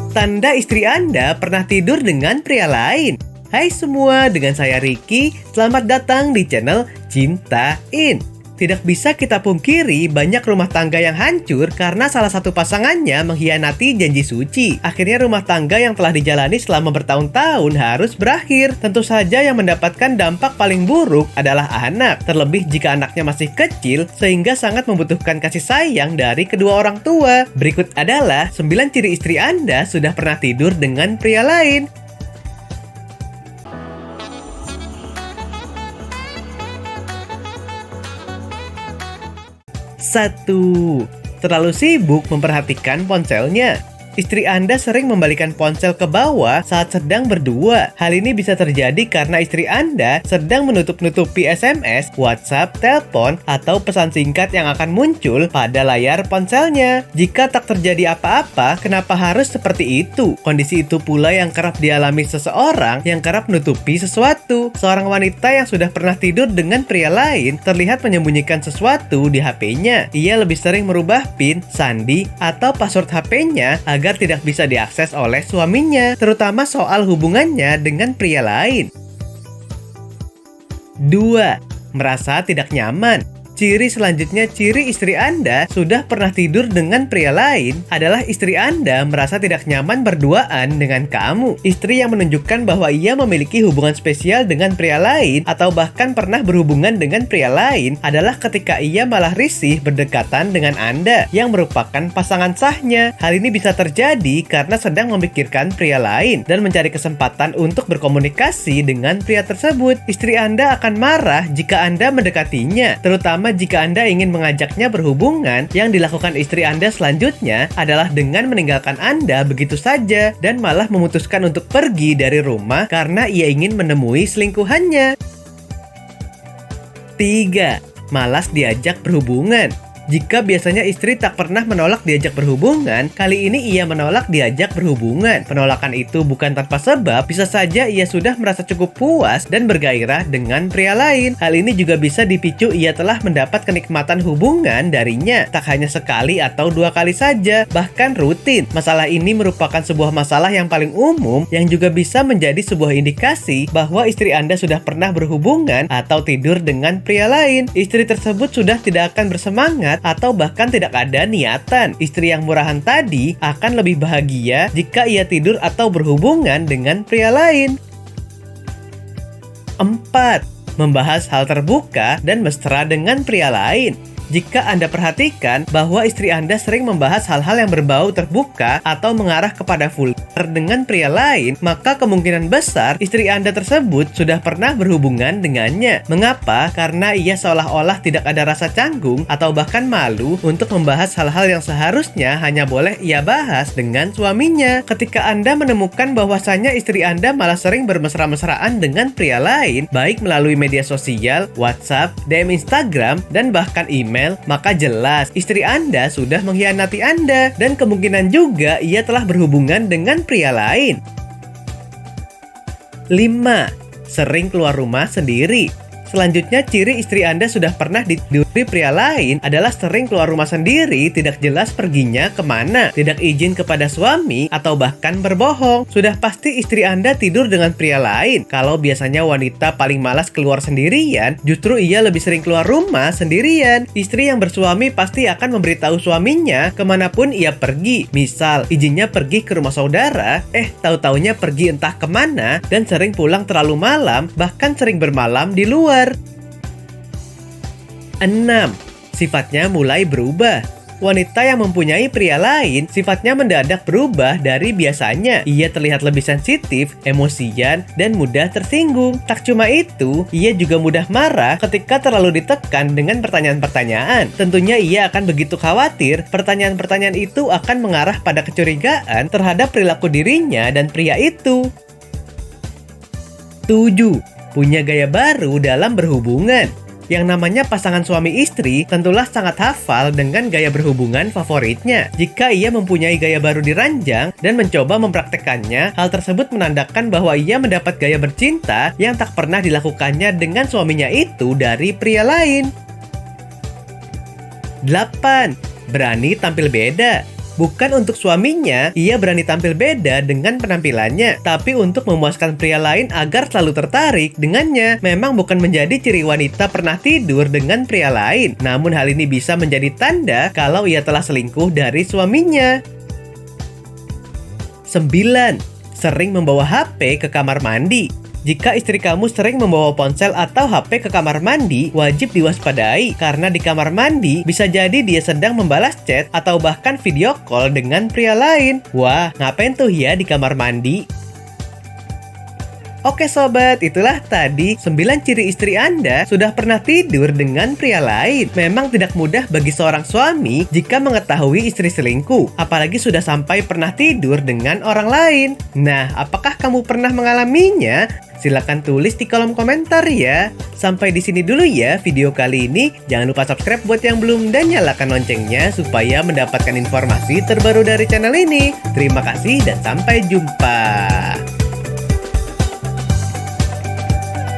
Tanda istri Anda pernah tidur dengan pria lain. Hai semua, dengan saya Ricky. Selamat datang di channel Cintain. Tidak bisa kita pungkiri banyak rumah tangga yang hancur karena salah satu pasangannya mengkhianati janji suci. Akhirnya rumah tangga yang telah dijalani selama bertahun-tahun harus berakhir. Tentu saja yang mendapatkan dampak paling buruk adalah anak. Terlebih jika anaknya masih kecil sehingga sangat membutuhkan kasih sayang dari kedua orang tua. Berikut adalah 9 ciri istri Anda sudah pernah tidur dengan pria lain. 1. Terlalu sibuk memperhatikan ponselnya. Istri Anda sering membalikan ponsel ke bawah saat sedang berdua. Hal ini bisa terjadi karena istri Anda sedang menutup-nutupi SMS, WhatsApp, telepon, atau pesan singkat yang akan muncul pada layar ponselnya. Jika tak terjadi apa-apa, kenapa harus seperti itu? Kondisi itu pula yang kerap dialami seseorang yang kerap menutupi sesuatu. Seorang wanita yang sudah pernah tidur dengan pria lain terlihat menyembunyikan sesuatu di HP-nya. Ia lebih sering merubah PIN, sandi, atau password HP-nya agar tidak bisa diakses oleh suaminya, terutama soal hubungannya dengan pria lain. 2. Merasa tidak nyaman. Ciri selanjutnya, ciri istri Anda sudah pernah tidur dengan pria lain adalah istri Anda merasa tidak nyaman berduaan dengan kamu. Istri yang menunjukkan bahwa ia memiliki hubungan spesial dengan pria lain atau bahkan pernah berhubungan dengan pria lain adalah ketika ia malah risih berdekatan dengan Anda yang merupakan pasangan sahnya. Hal ini bisa terjadi karena sedang memikirkan pria lain dan mencari kesempatan untuk berkomunikasi dengan pria tersebut. Istri Anda akan marah jika Anda mendekatinya, terutama jika Anda ingin mengajaknya berhubungan. Yang dilakukan istri Anda selanjutnya adalah dengan meninggalkan Anda begitu saja dan malah memutuskan untuk pergi dari rumah karena ia ingin menemui selingkuhannya. 3. Malas diajak berhubungan. Jika biasanya istri tak pernah menolak diajak berhubungan, kali ini ia menolak diajak berhubungan. Penolakan itu bukan tanpa sebab, bisa saja ia sudah merasa cukup puas dan bergairah dengan pria lain. Hal ini juga bisa dipicu ia telah mendapat kenikmatan hubungan darinya, tak hanya sekali atau 2 kali saja, bahkan rutin. Masalah ini merupakan sebuah masalah yang paling umum yang juga bisa menjadi sebuah indikasi bahwa istri Anda sudah pernah berhubungan atau tidur dengan pria lain. Istri tersebut sudah tidak akan bersemangat atau bahkan tidak ada niatan. Istri yang murahan tadi akan lebih bahagia jika ia tidur atau berhubungan dengan pria lain. 4. Membahas hal terbuka dan mesra dengan pria lain. Jika Anda perhatikan bahwa istri Anda sering membahas hal-hal yang berbau terbuka atau mengarah kepada vulgar dengan pria lain, maka kemungkinan besar istri Anda tersebut sudah pernah berhubungan dengannya. Mengapa? Karena ia seolah-olah tidak ada rasa canggung atau bahkan malu untuk membahas hal-hal yang seharusnya hanya boleh ia bahas dengan suaminya. Ketika Anda menemukan bahwasanya istri Anda malah sering bermesra-mesraan dengan pria lain, baik melalui media sosial, WhatsApp, DM Instagram, dan bahkan email, maka jelas istri Anda sudah mengkhianati Anda dan kemungkinan juga ia telah berhubungan dengan pria lain. 5. Sering keluar rumah sendiri. Selanjutnya, ciri istri Anda sudah pernah ditiduri pria lain adalah sering keluar rumah sendiri, tidak jelas perginya kemana, tidak izin kepada suami, atau bahkan berbohong. Sudah pasti istri Anda tidur dengan pria lain. Kalau biasanya wanita paling malas keluar sendirian, justru ia lebih sering keluar rumah sendirian. Istri yang bersuami pasti akan memberitahu suaminya kemanapun ia pergi. Misal, izinnya pergi ke rumah saudara, tahu-taunya pergi entah kemana, dan sering pulang terlalu malam, bahkan sering bermalam di luar. 6. Sifatnya mulai berubah. Wanita yang mempunyai pria lain, sifatnya mendadak berubah dari biasanya. Ia terlihat lebih sensitif, emosian, dan mudah tersinggung. Tak cuma itu, ia juga mudah marah ketika terlalu ditekan dengan pertanyaan-pertanyaan. Tentunya ia akan begitu khawatir pertanyaan-pertanyaan itu akan mengarah pada kecurigaan terhadap perilaku dirinya dan pria itu. 7. Punya gaya baru dalam berhubungan. Yang namanya pasangan suami istri tentulah sangat hafal dengan gaya berhubungan favoritnya. Jika ia mempunyai gaya baru di ranjang dan mencoba mempraktekannya, hal tersebut menandakan bahwa ia mendapat gaya bercinta yang tak pernah dilakukannya dengan suaminya itu dari pria lain. 8. Berani tampil beda. Bukan untuk suaminya, ia berani tampil beda dengan penampilannya, tapi untuk memuaskan pria lain agar selalu tertarik dengannya. Memang bukan menjadi ciri wanita pernah tidur dengan pria lain, namun hal ini bisa menjadi tanda kalau ia telah selingkuh dari suaminya. 9. Sering membawa HP ke kamar mandi. Jika istri kamu sering membawa ponsel atau HP ke kamar mandi, wajib diwaspadai karena di kamar mandi bisa jadi dia sedang membalas chat atau bahkan video call dengan pria lain. Wah, ngapain tuh ya di kamar mandi? Oke sobat, itulah tadi 9 ciri istri Anda sudah pernah tidur dengan pria lain. Memang tidak mudah bagi seorang suami jika mengetahui istri selingkuh, apalagi sudah sampai pernah tidur dengan orang lain. Nah, apakah kamu pernah mengalaminya? Silahkan tulis di kolom komentar ya. Sampai di sini dulu ya video kali ini. Jangan lupa subscribe buat yang belum dan nyalakan loncengnya supaya mendapatkan informasi terbaru dari channel ini. Terima kasih dan sampai jumpa.